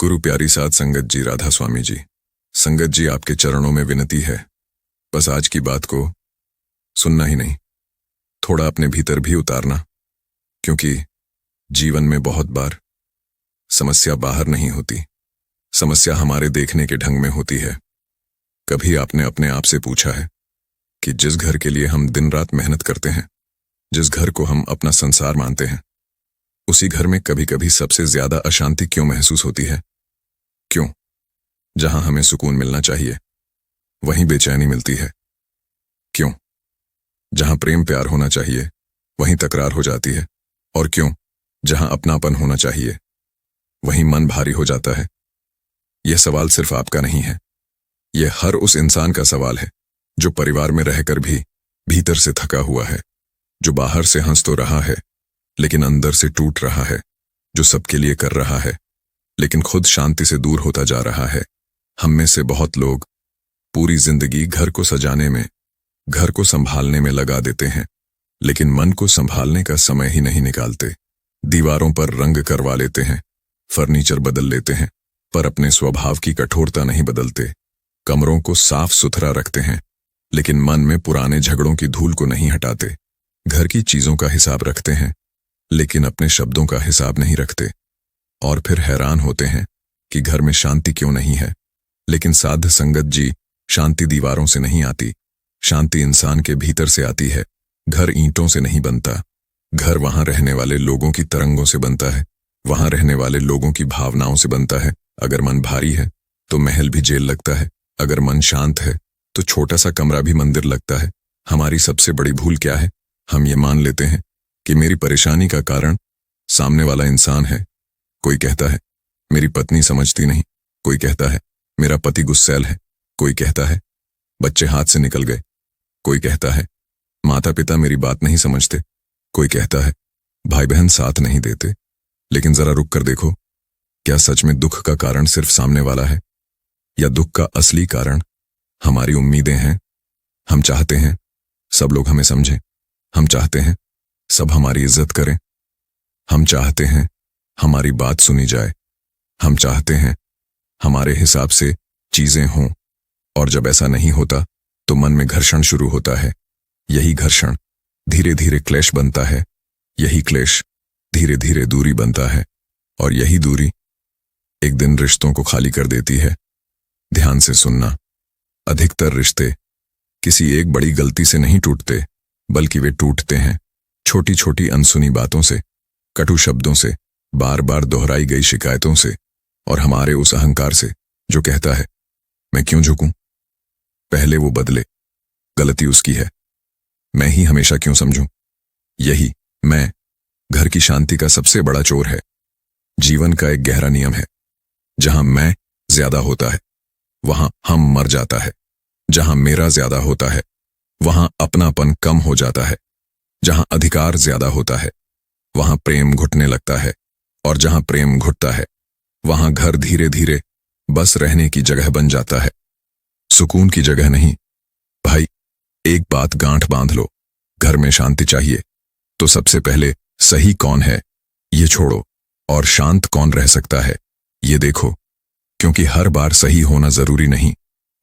गुरु प्यारी साध संगत जी, राधा स्वामी जी, संगत जी आपके चरणों में विनती है, बस आज की बात को सुनना ही नहीं, थोड़ा अपने भीतर भी उतारना, क्योंकि जीवन में बहुत बार समस्या बाहर नहीं होती, समस्या हमारे देखने के ढंग में होती है। कभी आपने अपने आप से पूछा है कि जिस घर के लिए हम दिन रात मेहनत करते हैं, जिस घर को हम अपना संसार मानते हैं, उसी घर में कभी कभी सबसे ज्यादा अशांति क्यों महसूस होती है? क्यों? जहां हमें सुकून मिलना चाहिए वहीं बेचैनी मिलती है। क्यों? जहां प्रेम प्यार होना चाहिए वहीं तकरार हो जाती है। और क्यों? जहां अपनापन होना चाहिए वहीं मन भारी हो जाता है। यह सवाल सिर्फ आपका नहीं है, यह हर उस इंसान का सवाल है जो परिवार में रहकर भी भीतर से थका हुआ है, जो बाहर से हंस तो रहा है लेकिन अंदर से टूट रहा है, जो सबके लिए कर रहा है लेकिन खुद शांति से दूर होता जा रहा है। हम में से बहुत लोग पूरी जिंदगी घर को सजाने में, घर को संभालने में लगा देते हैं, लेकिन मन को संभालने का समय ही नहीं निकालते। दीवारों पर रंग करवा लेते हैं, फर्नीचर बदल लेते हैं, पर अपने स्वभाव की कठोरता नहीं बदलते। कमरों को साफ सुथरा रखते हैं, लेकिन मन में पुराने झगड़ों की धूल को नहीं हटाते। घर की चीजों का हिसाब रखते हैं, लेकिन अपने शब्दों का हिसाब नहीं रखते। और फिर हैरान होते हैं कि घर में शांति क्यों नहीं है। लेकिन साध संगत जी, शांति दीवारों से नहीं आती, शांति इंसान के भीतर से आती है। घर ईंटों से नहीं बनता, घर वहां रहने वाले लोगों की तरंगों से बनता है, वहां रहने वाले लोगों की भावनाओं से बनता है। अगर मन भारी है तो महल भी जेल लगता है, अगर मन शांत है तो छोटा सा कमरा भी मंदिर लगता है। हमारी सबसे बड़ी भूल क्या है? हम ये मान लेते हैं कि मेरी परेशानी का कारण सामने वाला इंसान है। कोई कहता है मेरी पत्नी समझती नहीं, कोई कहता है मेरा पति गुस्सैल है, कोई कहता है बच्चे हाथ से निकल गए, कोई कहता है माता पिता मेरी बात नहीं समझते, कोई कहता है भाई बहन साथ नहीं देते। लेकिन जरा रुक कर देखो, क्या सच में दुख का कारण सिर्फ सामने वाला है, या दुख का असली कारण हमारी उम्मीदें हैं? हम चाहते हैं सब लोग हमें समझें, हम चाहते हैं सब हमारी इज्जत करें, हम चाहते हैं हमारी बात सुनी जाए, हम चाहते हैं हमारे हिसाब से चीजें हों। और जब ऐसा नहीं होता तो मन में घर्षण शुरू होता है। यही घर्षण धीरे धीरे क्लेश बनता है, यही क्लेश धीरे धीरे दूरी बनता है, और यही दूरी एक दिन रिश्तों को खाली कर देती है। ध्यान से सुनना, अधिकतर रिश्ते किसी एक बड़ी गलती से नहीं टूटते, बल्कि वे टूटते हैं छोटी छोटी अनसुनी बातों से, कटु शब्दों से, बार बार दोहराई गई शिकायतों से, और हमारे उस अहंकार से जो कहता है मैं क्यों झुकूं, पहले वो बदले, गलती उसकी है, मैं ही हमेशा क्यों समझूं। यही मैं घर की शांति का सबसे बड़ा चोर है। जीवन का एक गहरा नियम है, जहां मैं ज्यादा होता है वहां हम मर जाता है, जहां मेरा ज्यादा होता है वहां अपनापन कम हो जाता है, जहां अधिकार ज्यादा होता है वहां प्रेम घुटने लगता है, और जहां प्रेम घुटता है वहां घर धीरे धीरे बस रहने की जगह बन जाता है, सुकून की जगह नहीं। भाई, एक बात गांठ बांध लो, घर में शांति चाहिए तो सबसे पहले सही कौन है ये छोड़ो, और शांत कौन रह सकता है ये देखो। क्योंकि हर बार सही होना जरूरी नहीं,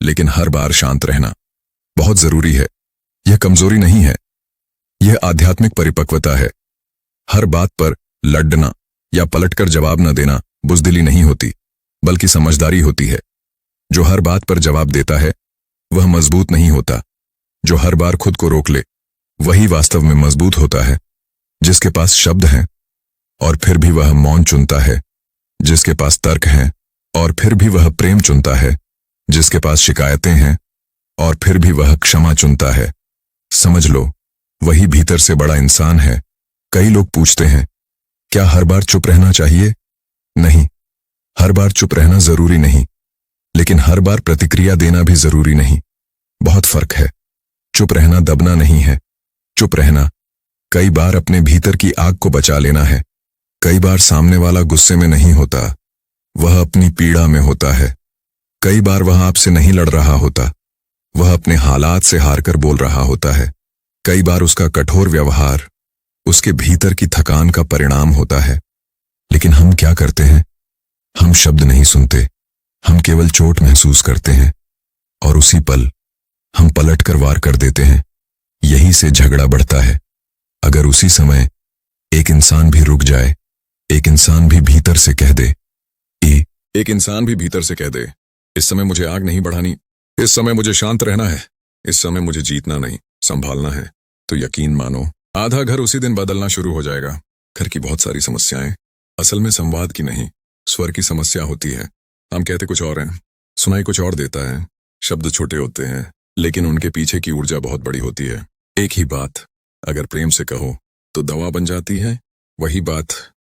लेकिन हर बार शांत रहना बहुत जरूरी है। यह कमजोरी नहीं है, यह आध्यात्मिक परिपक्वता है। हर बात पर लड़ना या पलटकर जवाब न देना बुजदिली नहीं होती, बल्कि समझदारी होती है। जो हर बात पर जवाब देता है वह मजबूत नहीं होता, जो हर बार खुद को रोक ले वही वास्तव में मजबूत होता है। जिसके पास शब्द हैं और फिर भी वह मौन चुनता है, जिसके पास तर्क हैं और फिर भी वह प्रेम चुनता है, जिसके पास शिकायतें हैं और फिर भी वह क्षमा चुनता है, समझ लो वही भीतर से बड़ा इंसान है। कई लोग पूछते हैं क्या हर बार चुप रहना चाहिए? नहीं, हर बार चुप रहना जरूरी नहीं, लेकिन हर बार प्रतिक्रिया देना भी जरूरी नहीं। बहुत फर्क है। चुप रहना दबना नहीं है, चुप रहना कई बार अपने भीतर की आग को बचा लेना है। कई बार सामने वाला गुस्से में नहीं होता, वह अपनी पीड़ा में होता है। कई बार वह आपसे नहीं लड़ रहा होता, वह अपने हालात से हारकर बोल रहा होता है। कई बार उसका कठोर व्यवहार उसके भीतर की थकान का परिणाम होता है। लेकिन हम क्या करते हैं? हम शब्द नहीं सुनते, हम केवल चोट महसूस करते हैं और उसी पल हम पलट कर वार कर देते हैं। यहीं से झगड़ा बढ़ता है। अगर उसी समय एक इंसान भी रुक जाए, एक इंसान भी भीतर से कह दे, एक इंसान भी भीतर से कह दे, इस समय मुझे आग नहीं बढ़ानी, इस समय मुझे शांत रहना है, इस समय मुझे जीतना नहीं संभालना है, तो यकीन मानो आधा घर उसी दिन बदलना शुरू हो जाएगा। घर की बहुत सारी समस्याएं असल में संवाद की नहीं, स्वर की समस्या होती है। हम कहते कुछ और हैं, सुनाई कुछ और देता है। शब्द छोटे होते हैं, लेकिन उनके पीछे की ऊर्जा बहुत बड़ी होती है। एक ही बात अगर प्रेम से कहो तो दवा बन जाती है, वही बात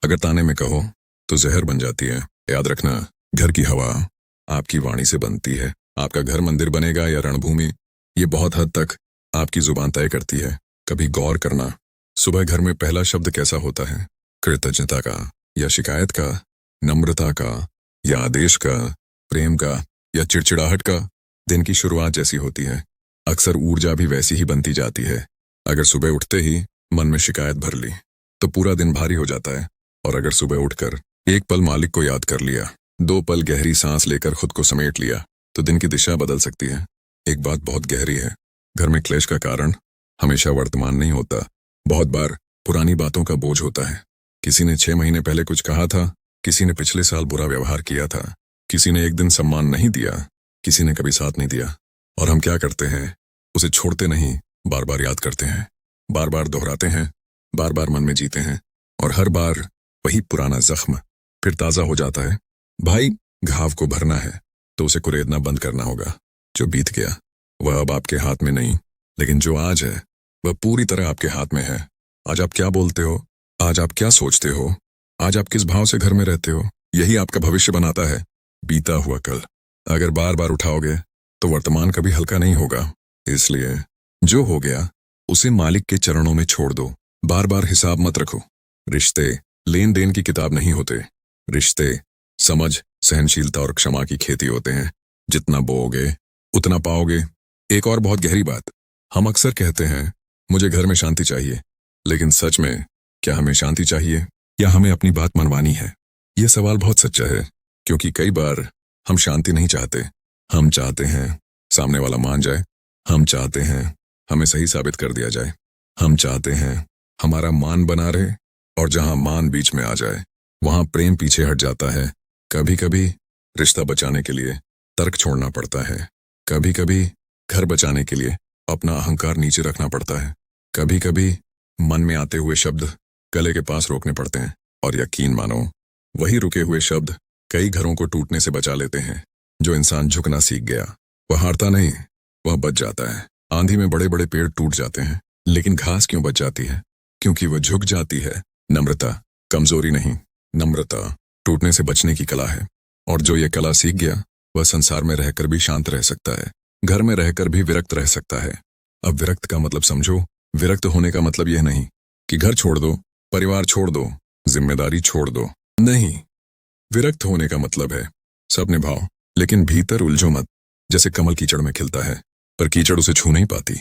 अगर ताने में कहो तो जहर बन जाती है। याद रखना, घर की हवा आपकी वाणी से बनती है। आपका घर मंदिर बनेगा या रणभूमि, ये बहुत हद तक आपकी जुबान तय करती है। कभी गौर करना, सुबह घर में पहला शब्द कैसा होता है? कृतज्ञता का या शिकायत का, नम्रता का या आदेश का, प्रेम का या चिड़चिड़ाहट का? दिन की शुरुआत जैसी होती है, अक्सर ऊर्जा भी वैसी ही बनती जाती है। अगर सुबह उठते ही मन में शिकायत भर ली तो पूरा दिन भारी हो जाता है। और अगर सुबह उठकर एक पल मालिक को याद कर लिया, 2 पल गहरी सांस लेकर खुद को समेट लिया, तो दिन की दिशा बदल सकती है। एक बात बहुत गहरी है, घर में क्लेश का कारण हमेशा वर्तमान नहीं होता, बहुत बार पुरानी बातों का बोझ होता है। किसी ने 6 महीने पहले कुछ कहा था, किसी ने पिछले साल बुरा व्यवहार किया था, किसी ने एक दिन सम्मान नहीं दिया, किसी ने कभी साथ नहीं दिया। और हम क्या करते हैं? उसे छोड़ते नहीं, बार बार याद करते हैं, बार बार दोहराते हैं, बार बार मन में जीते हैं, और हर बार वही पुराना जख्म फिर ताजा हो जाता है। भाई, घाव को भरना है तो उसे कुरेदना बंद करना होगा। जो बीत गया वह अब आपके हाथ में नहीं, लेकिन जो आज है वह पूरी तरह आपके हाथ में है। आज आप क्या बोलते हो, आज आप क्या सोचते हो, आज आप किस भाव से घर में रहते हो, यही आपका भविष्य बनाता है। बीता हुआ कल अगर बार बार उठाओगे तो वर्तमान कभी हल्का नहीं होगा। इसलिए जो हो गया उसे मालिक के चरणों में छोड़ दो। बार बार हिसाब मत रखो। रिश्ते लेन देन की किताब नहीं होते। रिश्ते समझ, सहनशीलता और क्षमा की खेती होते हैं। जितना बोओगे उतना पाओगे। एक और बहुत गहरी बात, हम अक्सर कहते हैं मुझे घर में शांति चाहिए, लेकिन सच में क्या हमें शांति चाहिए या हमें अपनी बात मनवानी है? यह सवाल बहुत सच्चा है, क्योंकि कई बार हम शांति नहीं चाहते। हम चाहते हैं सामने वाला मान जाए, हम चाहते हैं हमें सही साबित कर दिया जाए, हम चाहते हैं हमारा मान बना रहे, और जहां मान बीच में आ जाए वहां प्रेम पीछे हट जाता है। कभी कभी रिश्ता बचाने के लिए तर्क छोड़ना पड़ता है, कभी कभी घर बचाने के लिए अपना अहंकार नीचे रखना पड़ता है, कभी कभी मन में आते हुए शब्द गले के पास रोकने पड़ते हैं। और यकीन मानो, वही रुके हुए शब्द कई घरों को टूटने से बचा लेते हैं। जो इंसान झुकना सीख गया वह हारता नहीं, वह बच जाता है। आंधी में बड़े बड़े पेड़ टूट जाते हैं, लेकिन घास क्यों बच जाती है? क्योंकि वह झुक जाती है। नम्रता कमजोरी नहीं, नम्रता टूटने से बचने की कला है। और जो ये कला सीख गया वह संसार में रहकर भी शांत रह सकता है, घर में रहकर भी विरक्त रह सकता है। अब विरक्त का मतलब समझो। विरक्त होने का मतलब यह नहीं कि घर छोड़ दो, परिवार छोड़ दो, जिम्मेदारी छोड़ दो। नहीं, विरक्त होने का मतलब है सब निभाओ, लेकिन भीतर उलझो मत। जैसे कमल कीचड़ में खिलता है पर कीचड़ उसे छू नहीं पाती।